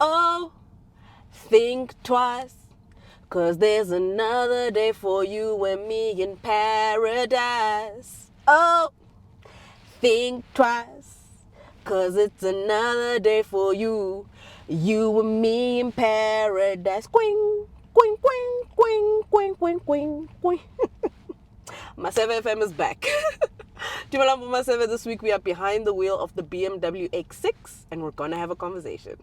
Oh, think twice, 'cause there's another day for you and me in paradise. Oh, think twice, 'cause it's another day for you and me in paradise. Quing, quing, quing, quing, quing, quing, quing, quing. Maseve FM is back. Dumelang Maseve, this week we are behind the wheel of the BMW X6 and we're gonna have a conversation.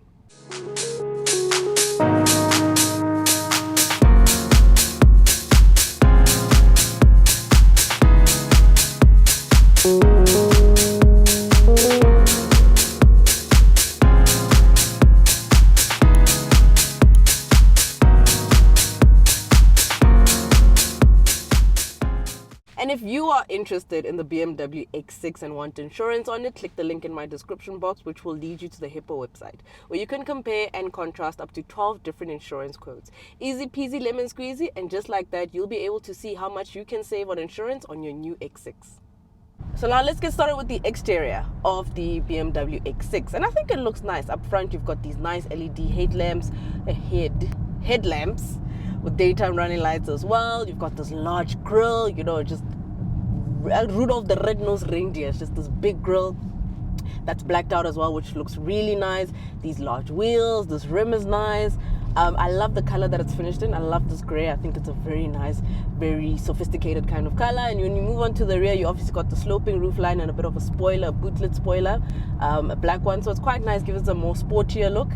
And if you are interested in the BMW X6 and want insurance on it, click the link in my description box, which will lead you to the Hippo website, where you can compare and contrast up to 12 different insurance quotes. Easy peasy lemon squeezy, and just like that, you'll be able to see how much you can save on insurance on your new X6. So now let's get started with the exterior of the BMW X6. And I think it looks nice. Up front, you've got these nice LED headlamps with daytime running lights as well. You've got this large grille, just Rudolph the Red-Nosed Reindeer. It's just this big grille that's blacked out as well, which looks really nice. These large wheels, this rim is nice. I love the color that it's finished in. I love this gray. I think it's a very nice, very sophisticated kind of color. And when you move on to the rear, you obviously got the sloping roofline and a bit of a spoiler, a bootlit spoiler, a black one. So it's quite nice, gives it a more sportier look.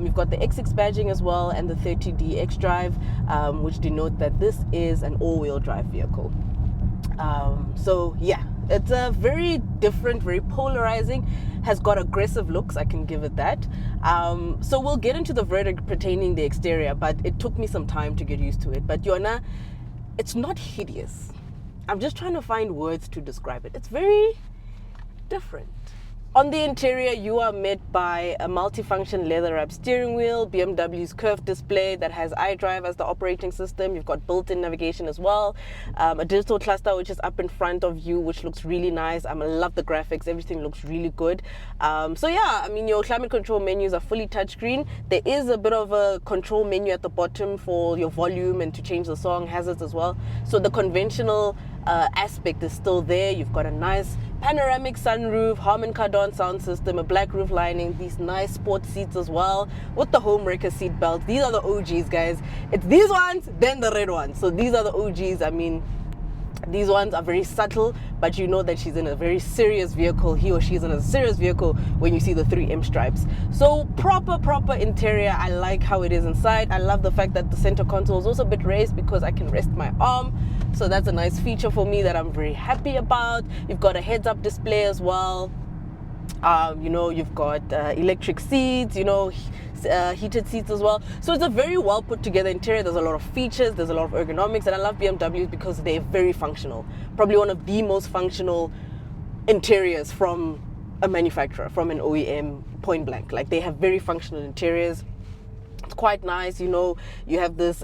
You've got the X6 badging as well and the 30D xDrive, which denote that this is an all-wheel drive vehicle. So yeah, it's a very different, very polarizing, has got aggressive looks, I can give it that. So we'll get into the verdict pertaining the exterior, but it took me some time to get used to it. But Yona, it's not hideous. I'm just trying to find words to describe it. It's very different. On the interior, you are met by a multifunction leather-wrapped steering wheel, BMW's curved display that has iDrive as the operating system. You've got built-in navigation as well, a digital cluster which is up in front of you, which looks really nice. I love the graphics. Everything looks really good. So yeah, I mean, your climate control menus are fully touchscreen. There is a bit of a control menu at the bottom for your volume and to change the song hazards as well. So the conventional aspect is still there. You've got a nice panoramic sunroof, Harman Kardon sound system, a black roof lining, these nice sports seats as well with the homewrecker seat belts. These are the OGs, guys. It's these ones, then the red ones. So these are the OGs. I mean, these ones are very subtle, but you know that she's in a very serious vehicle. He or she is in a serious vehicle when you see the 3M stripes. So proper interior. I like how it is inside. I love the fact that the center console is also a bit raised because I can rest my arm. So that's a nice feature for me that I'm very happy about. You've got a heads-up display as well. You've got electric seats, heated seats as well. So it's a very well put together interior. There's a lot of features, there's a lot of ergonomics, and I love BMWs because they're very functional. Probably one of the most functional interiors from a manufacturer, from an OEM, point blank. Like, they have very functional interiors. It's quite nice. You have this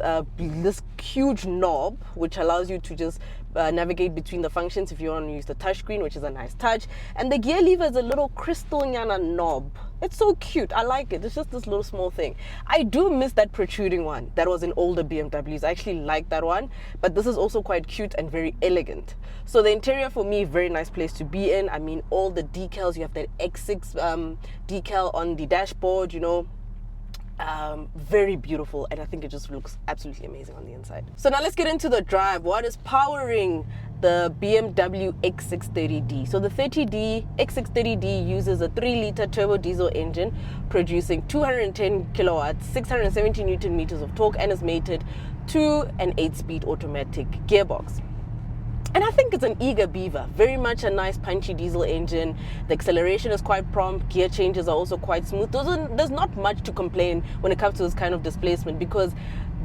huge knob which allows you to just navigate between the functions if you want to use the touchscreen, which is a nice touch. And the gear lever is a little crystal nyana knob. It's so cute. I like it. It's just this little small thing. I do miss that protruding one that was in older BMWs. I actually like that one, but this is also quite cute and very elegant. So the interior for me, very nice place to be in. I mean, all the decals. You have that X6 decal on the dashboard, very beautiful, and I think it just looks absolutely amazing on the inside. So now let's get into the drive. What is powering the BMW X630D? So the X630D uses a 3-liter turbo diesel engine producing 210 kilowatts, 670 newton meters of torque, and is mated to an 8-speed automatic gearbox. And I think it's an eager beaver, very much a nice punchy diesel engine. The acceleration is quite prompt, gear changes are also quite smooth. There's not much to complain when it comes to this kind of displacement, because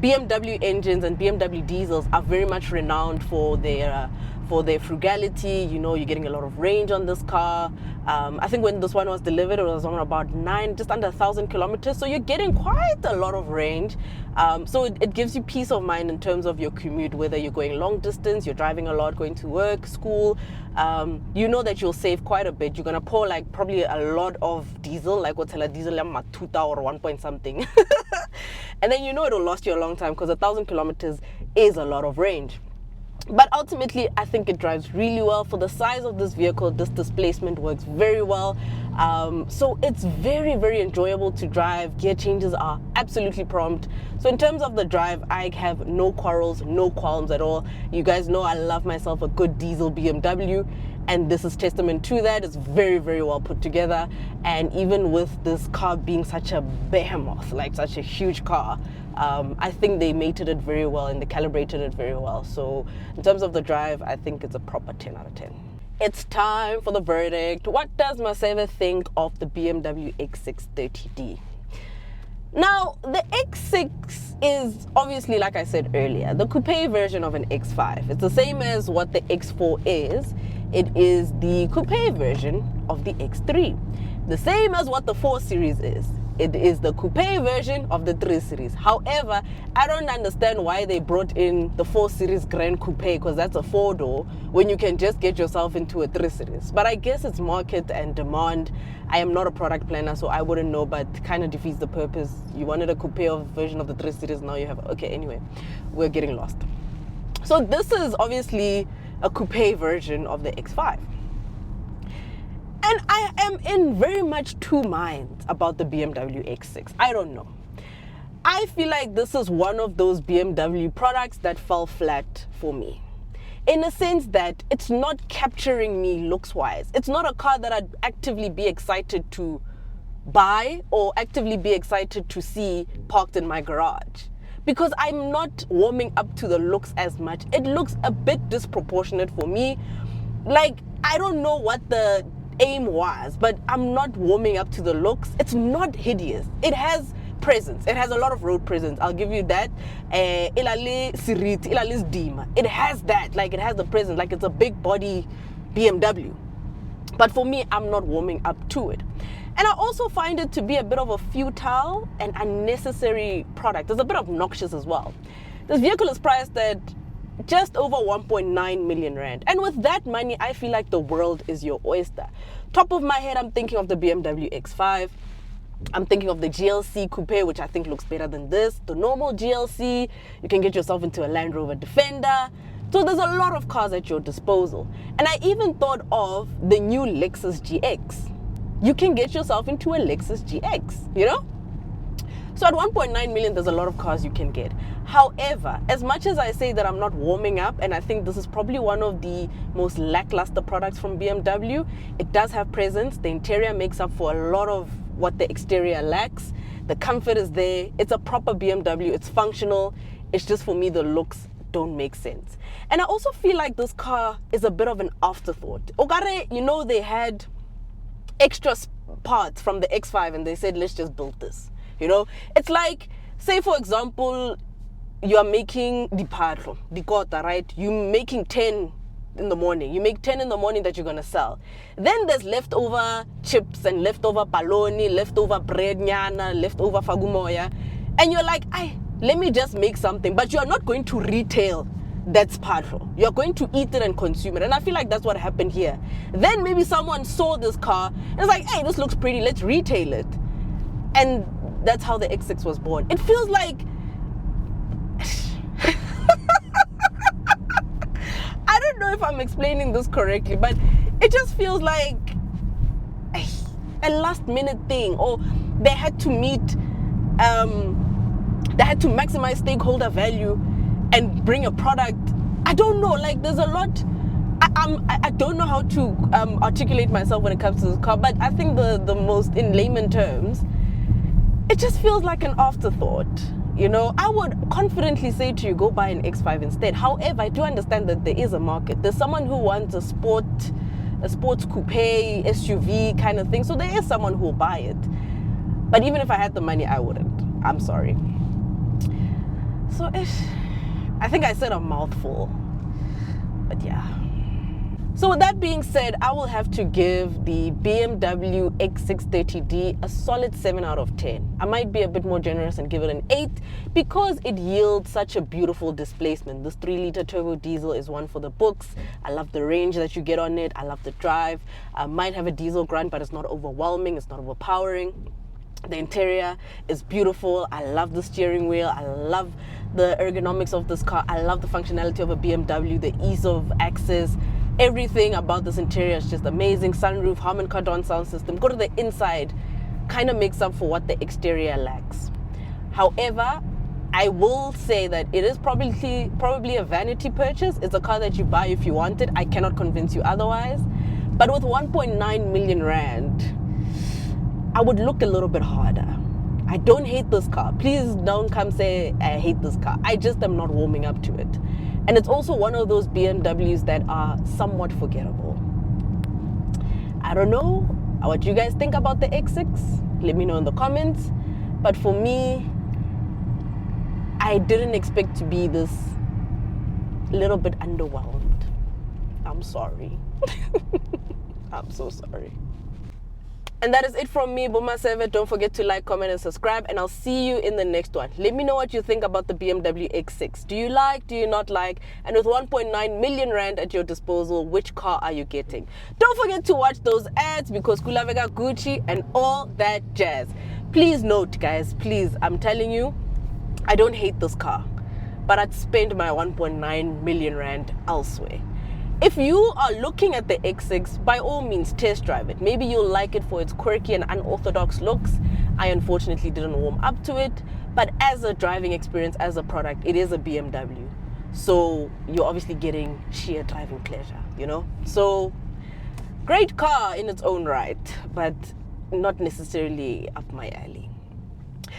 BMW engines and BMW diesels are very much renowned for their for their frugality. You know, you're getting a lot of range on this car. I think when this one was delivered, it was on about just under 1,000 kilometers. So you're getting quite a lot of range. So it gives you peace of mind in terms of your commute, whether you're going long distance, you're driving a lot, going to work, school. You know that you'll save quite a bit. You're gonna pour like probably a lot of diesel, like what's a diesel or 1 point something. And then you know it'll last you a long time, because 1,000 kilometers is a lot of range. But ultimately, I think it drives really well. For the size of this vehicle, this displacement works very well. So it's very, very enjoyable to drive. Gear changes are absolutely prompt. So in terms of the drive, I have no quarrels, no qualms at all. You guys know I love myself a good diesel BMW, and this is testament to that. It's very, very well put together. And even with this car being such a behemoth, like such a huge car, I think they mated it very well and they calibrated it very well. So in terms of the drive, I think it's a proper 10 out of 10. It's time for the verdict. What does maseve think of the BMW X6 30D? Now, the X6 is obviously, like I said earlier, the coupe version of an X5. It's the same as what the X4 is. It is the coupe version of the X3. The same as what the 4 Series is. It is the coupe version of the 3 Series. However, I don't understand why they brought in the 4 Series Grand Coupe, because that's a 4-door, when you can just get yourself into a 3 Series. But I guess it's market and demand. I am not a product planner, so I wouldn't know, but kind of defeats the purpose. You wanted a coupe version of the 3 Series, now you have... Okay, anyway, we're getting lost. So this is obviously a coupe version of the X5. And I am in very much two minds about the BMW X6. I don't know. I feel like this is one of those BMW products that fell flat for me, in a sense that it's not capturing me looks-wise. It's not a car that I'd actively be excited to buy or actively be excited to see parked in my garage, because I'm not warming up to the looks as much. It looks a bit disproportionate for me. Like, I don't know what the aim was, but I'm not warming up to the looks. It's not hideous. It has presence. It has a lot of road presence. I'll give you that. It has that. Like, it has the presence. Like, it's a big body BMW. But for me, I'm not warming up to it. And I also find it to be a bit of a futile and unnecessary product. It's a bit obnoxious as well. This vehicle is priced at just over 1.9 million rand. And with that money, I feel like the world is your oyster. Top of my head, I'm thinking of the BMW X5. I'm thinking of the GLC Coupe, which I think looks better than this. The normal GLC, you can get yourself into a Land Rover Defender. So there's a lot of cars at your disposal. And I even thought of the new Lexus GX. You can get yourself into a Lexus GX, you know? So at 1.9 million, there's a lot of cars you can get. However, as much as I say that I'm not warming up, and I think this is probably one of the most lackluster products from BMW, it does have presence. The interior makes up for a lot of what the exterior lacks. The comfort is there. It's a proper BMW. It's functional. It's just, for me, the looks don't make sense. And I also feel like this car is a bit of an afterthought. Ogare, you know, they had extra parts from the X5 and they said, let's just build this. You know, it's like, say for example, you are making the kota, right? You're making 10 in the morning. You make 10 in the morning that you're going to sell. Then there's leftover chips and leftover baloney, leftover bread, nyana, leftover fagumoya. And you're like, let me just make something. But you're not going to retail that spatro. You're going to eat it and consume it. And I feel like that's what happened here. Then maybe someone saw this car and was like, hey, this looks pretty. Let's retail it. And that's how the X6 was born. It feels like... I don't know if I'm explaining this correctly, but it just feels like a last minute thing, or they had to meet, they had to maximize stakeholder value and bring a product. I don't know, like there's a lot. I don't know how to articulate myself when it comes to this car, but I think the most, in layman terms, it just feels like an afterthought. You know, I would confidently say to you, go buy an X5 instead. However, I do understand that there is a market. There's someone who wants a sports coupe, SUV kind of thing. So there is someone who will buy it. But even if I had the money, I wouldn't. I'm sorry. So I think I said a mouthful. But yeah. So with that being said, I will have to give the BMW X6 a solid 7 out of 10. I might be a bit more generous and give it an 8 because it yields such a beautiful displacement. This 3-liter turbo diesel is one for the books. I love the range that you get on it. I love the drive. I might have a diesel grunt, but it's not overwhelming. It's not overpowering. The interior is beautiful. I love the steering wheel. I love the ergonomics of this car. I love the functionality of a BMW, the ease of access. Everything about this interior is just amazing. Sunroof, Harman Kardon sound system. Go to the inside, kind of makes up for what the exterior lacks. However, I will say that it is probably a vanity purchase. It's a car that you buy if you want it. I cannot convince you otherwise. But with 1.9 million rand, I would look a little bit harder. I don't hate this car. Please don't come say I hate this car. I just am not warming up to it. And it's also one of those BMWs that are somewhat forgettable. I don't know what you guys think about the X6. Let me know in the comments. But for me, I didn't expect to be this little bit underwhelmed. I'm sorry. I'm so sorry. And that is it from me, maseve. Don't forget to like, comment, and subscribe. And I'll see you in the next one. Let me know what you think about the BMW X6. Do you like? Do you not like? And with 1.9 million rand at your disposal, which car are you getting? Don't forget to watch those ads because Kulavega Gucci and all that jazz. Please note, guys, please, I'm telling you, I don't hate this car, but I'd spend my 1.9 million rand elsewhere. If you are looking at the X6, by all means, test drive it. Maybe you'll like it for its quirky and unorthodox looks. I unfortunately didn't warm up to it, but as a driving experience, as a product, it is a BMW. So you're obviously getting sheer driving pleasure, you know? So great car in its own right, but not necessarily up my alley.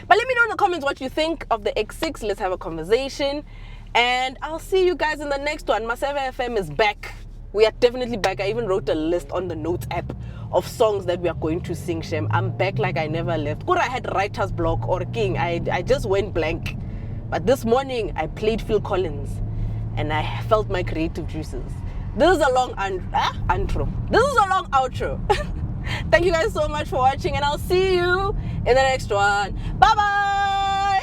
But let me know in the comments what you think of the X6. Let's have a conversation. And I'll see you guys in the next one. Maseve FM is back. We are definitely back. I even wrote a list on the notes app of songs that we are going to sing, Shem. I'm back like I never left. Good, I had writer's block or king. I just went blank. But this morning, I played Phil Collins. And I felt my creative juices. This is a long intro. This is a long outro. Thank you guys so much for watching. And I'll see you in the next one. Bye-bye.